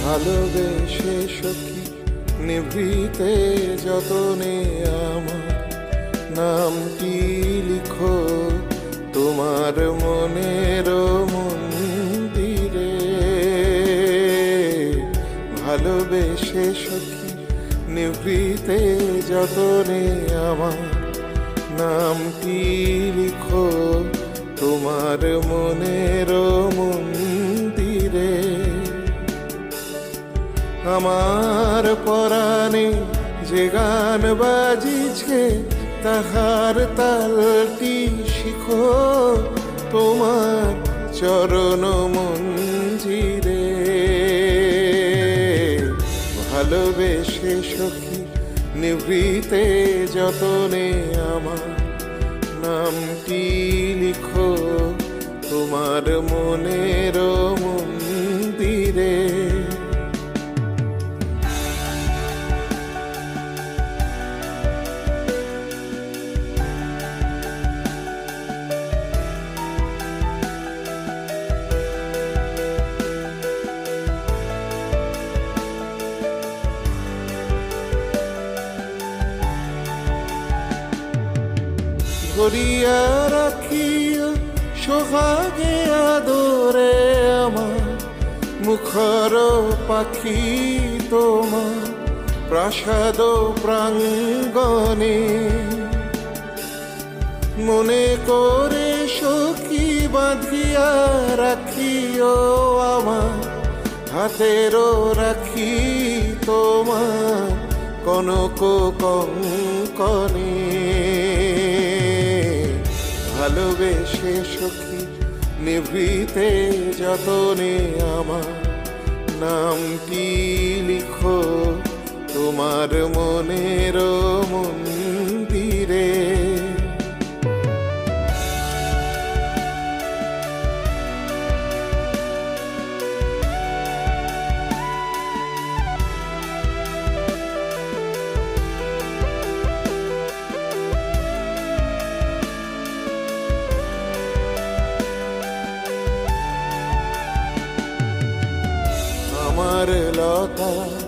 ভালোবেসে সখী নিভৃতে যতনে আমার নামটি লিখো তোমার মনের মন্দিরে। ভালোবেসে সখী নিভৃতে যতনে আমার নামটি লিখো তোমার মনের মন্দিরে। আমার পরাণে যে গান বাজিছে তাহার তালটি শিখো তোমার চরণ মঞ্জিরে। ভালোবেসে সখী নিভৃতে যতনে আমার নামটি লিখো তোমার মনের মন্দিরে। ধরিয়া রাখিয়া সোহাগে আদরে আমার মুখর পাখি তোমার প্রাসাদ প্রাঙ্গণে। মনে করে সখী বাঁধিয়া রাখিও আমার হাতেরও রাখি তোমার কনক কঙ্কণে। ভালোবেসে সখী নিভৃতে যতনে আমার নামটি লিখো তোমার মনের মন্দিরে। আমার লতার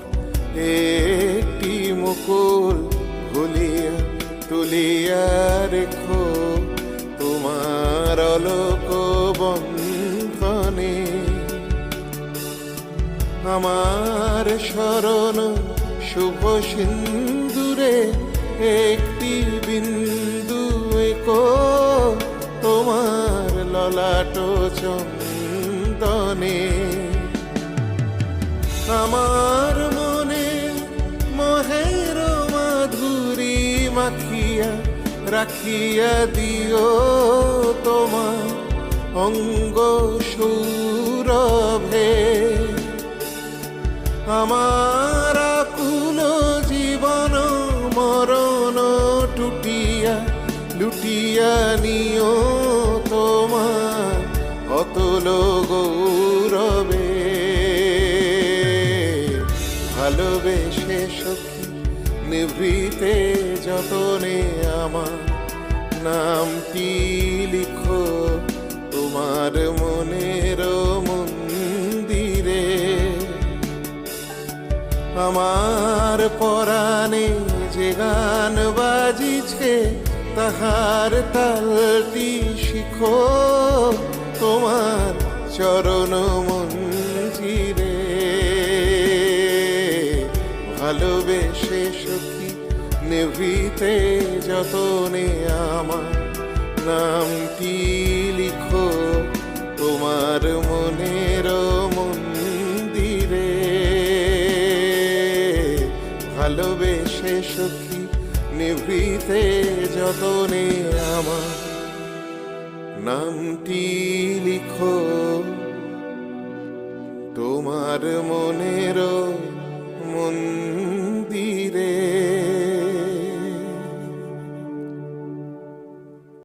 একটি মুকুল ভুলিয়া তুলিয়া রেখো তোমার অলোক বন্ধনে। আমার শরণ শুভ সিন্দুরে একটি বিন্দু একো তোমার ললাট চন্দনে। আমার মনে মহের মাধুরী মাখিয়া রাখিয়া দিও তোমার অঙ্গ সৌরভে। আমার আকুল জীবন মরণ টুটিয়া লুটিয়া নিও তোমার অতুল গৌরবে। ভালোবেসে সখী নিভৃতে যতনে আমার নামটি লিখো তোমার মনের মন্দিরে। আমার পরাণে যে গান বাজিছে তাহার তালটি শিখো তোমার চরণ মঞ্জিরে। ভালোবেসে সখী নিভৃতে যতনে আমার নামটি লিখো তোমার মনের মন্দিরে। ভালোবেসে সখী নিভৃতে যতনে আমার নামটি লিখো তোমার মনের মন্দিরে।